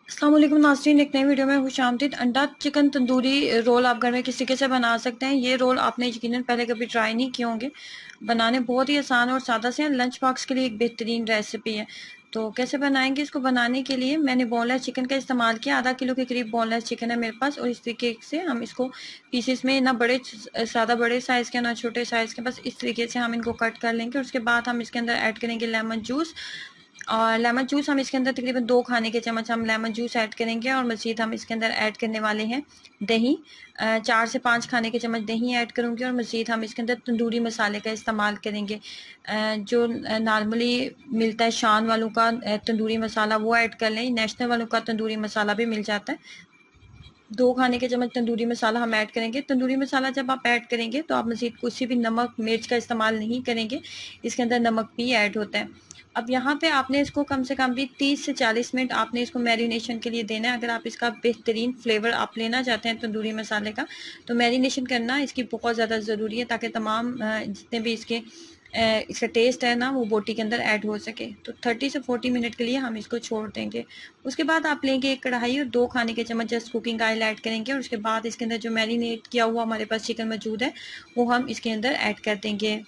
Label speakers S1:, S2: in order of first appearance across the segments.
S1: अस्सलाम वालेकुम नाज़रीन, एक नई वीडियो में खुशामदीद। अंडा चिकन तंदूरी रोल आप घर में किस तरीके से बना सकते हैं। ये रोल आपने यकीनन पहले कभी ट्राई नहीं किए होंगे। बनाने बहुत ही आसान और सादा से हैं। लंच बॉक्स के लिए एक बेहतरीन रेसिपी है। तो कैसे बनाएंगे इसको? बनाने के लिए मैंने बोनलेस चिकन का इस्तेमाल किया। आधा किलो के करीब बोनलेस चिकन है मेरे पास, और इस तरीके से हम इसको पीसेस में, ना बड़े ज़्यादा बड़े साइज़ के ना छोटे साइज़ के, बस इस तरीके से हम इनको कट कर लेंगे। उसके बाद हम इसके अंदर ऐड करेंगे लेमन जूस। और लेमन जूस हम इसके अंदर तकरीबन 2 खाने के चम्मच हम लेमन जूस ऐड करेंगे। और मज़ीद हम इसके अंदर ऐड करने वाले हैं दही। 4 से 5 खाने के चम्मच दही ऐड करूँगी। और मज़ीद हम इसके अंदर तंदूरी मसाले का इस्तेमाल करेंगे। जो नॉर्मली मिलता है शान वालों का तंदूरी मसाला, वो ऐड कर लें। नेशनल वालों का तंदूरी मसाला भी मिल जाता है। 2 खाने के चम्मच तंदूरी मसाला हम ऐड करेंगे। तंदूरी मसाला जब आप ऐड करेंगे तो आप मज़ीद किसी भी नमक मिर्च का इस्तेमाल नहीं करेंगे। इसके अंदर नमक भी ऐड होता है। अब यहाँ पे आपने इसको कम से कम भी 30 से 40 मिनट आपने इसको मैरिनेशन के लिए देना है। अगर आप इसका बेहतरीन फ्लेवर आप लेना चाहते हैं तंदूरी मसाले का, तो मैरिनेशन करना इसकी बहुत ज़्यादा ज़रूरी है, ताकि तमाम जितने भी इसका टेस्ट है ना, वो बोटी के अंदर ऐड हो सके। तो 30 से 40 मिनट के लिए हम इसको छोड़ देंगे। उसके बाद आप लेंगे एक कढ़ाई और 2 खाने के चम्मच जस्ट कुकिंग ऑयल ऐड करेंगे। और उसके बाद इसके अंदर जो मैरिनेट किया हुआ हमारे पास चिकन मौजूद है, वो हम इसके अंदर ऐड कर देंगे।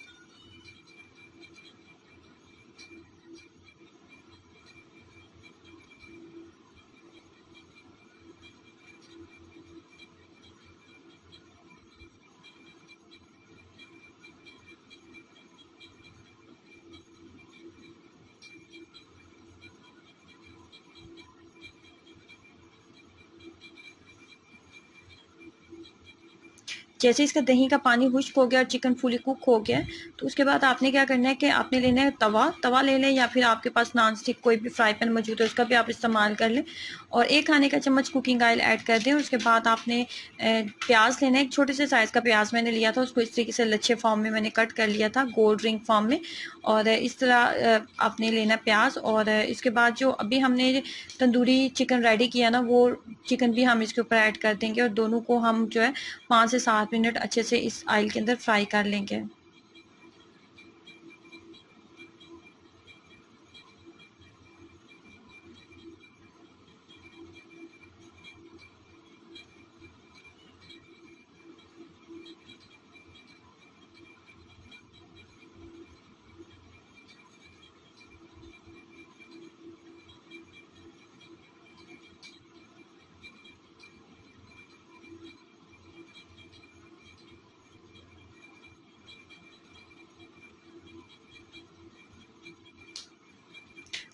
S1: जैसे इसका दही का पानी खुश्क हो गया और चिकन फुली कुक हो गया, तो उसके बाद आपने क्या करना है कि आपने लेना है तवा ले लें, या फिर आपके पास नॉन स्टिक कोई भी फ्राई पैन मौजूद है उसका भी आप इस्तेमाल कर लें। और 1 खाने का चम्मच कुकिंग ऑयल ऐड कर दें। उसके बाद आपने प्याज लेना है। एक छोटे से साइज़ का प्याज मैंने लिया था, उसको इस तरीके से लच्छे फॉर्म में मैंने कट कर लिया था, गोल्ड रिंग फॉर्म में। और इस तरह आपने लेना प्याज। और इसके बाद जो अभी हमने तंदूरी चिकन रेडी किया ना, वो चिकन भी हम इसके ऊपर ऐड कर देंगे। और दोनों को हम जो है 5 से 7 मिनट अच्छे से इस ऑयल के अंदर फ्राई कर लेंगे।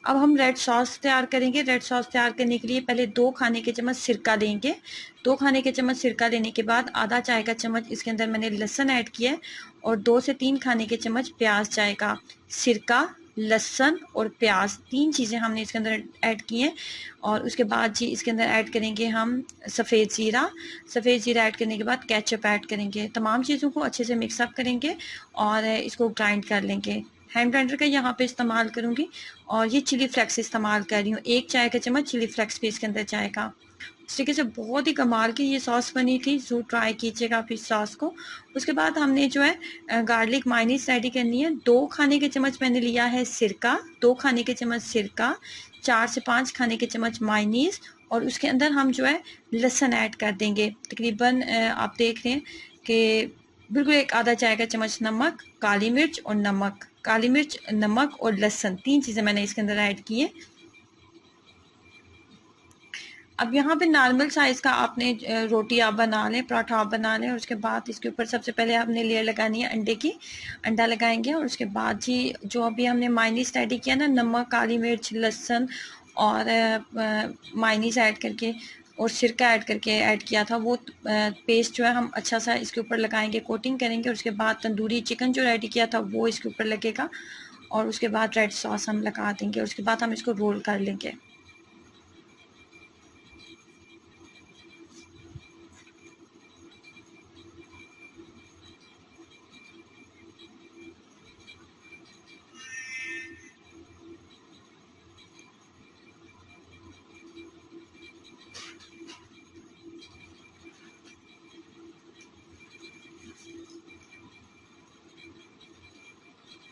S1: अब हम रेड सॉस तैयार करेंगे। रेड सॉस तैयार करने के लिए पहले 2 खाने के चम्मच सिरका लेंगे। 2 खाने के चम्मच सिरका लेने के बाद आधा चाय का चम्मच इसके अंदर मैंने लहसुन ऐड किया है। और 2 से 3 खाने के चम्मच प्याज चाय का। सिरका, लहसुन और प्याज, 3 चीज़ें हमने इसके अंदर ऐड की हैं। और उसके बाद जी इसके अंदर ऐड करेंगे हम सफ़ेद ज़ीरा। सफ़ेद ज़ीरा ऐड करने के बाद केचप ऐड करेंगे। तमाम चीज़ों को अच्छे से मिक्सअप करेंगे और इसको ग्राइंड कर लेंगे। हैंड ब्लेंडर का यहाँ पे इस्तेमाल करूँगी। और ये चिली फ्लेक्स इस्तेमाल कर रही हूँ। 1 चाय का चम्मच चिली फ्लेक्स भी इसके अंदर जाएगा। इस तरीके से बहुत ही कमाल की ये सॉस बनी थी। ज़रूर ट्राई कीजिएगा आप इस सॉस को। उसके बाद हमने जो है गार्लिक मायनीज़ रेडी करनी है। 2 खाने के चम्मच मैंने लिया है सिरका, 2 खाने के चम्मच सिरका, 4 से 5 खाने के चम्मच मायनीज़। और उसके अंदर हम जो है लहसुन ऐड कर देंगे। तकरीबन आप देख रहे हैं कि बिल्कुल एक आधा चाय का चम्मच नमक, काली मिर्च और नमक। काली मिर्च, नमक और लहसुन, 3 चीज़ें मैंने इसके अंदर ऐड की है। अब यहाँ पे नॉर्मल साइज़ का आपने रोटी आप बना लें, पराठा आप बना लें। और उसके बाद इसके ऊपर सबसे पहले आपने लेयर लगानी है अंडे की। अंडा लगाएंगे और उसके बाद जी जो अभी हमने मायनीज़ रेडी किया ना, नमक, काली मिर्च, लहसुन और मायनीज़ ऐड करके और सिरका ऐड करके ऐड किया था, वो पेस्ट जो है हम अच्छा सा इसके ऊपर लगाएंगे, कोटिंग करेंगे। और उसके बाद तंदूरी चिकन जो रेडी किया था वो इसके ऊपर लगेगा। और उसके बाद रेड सॉस हम लगा देंगे। उसके बाद हम इसको रोल कर लेंगे।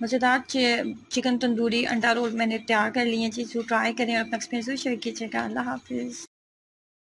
S1: मज़ेदार चिकन तंदूरी अंडा रोल मैंने तैयार कर लिए हैं जी। जो ट्राई करें और अपना एक्सपीरियंस भी शेयर कीजिएगा। अल्लाह हाफ़िज़।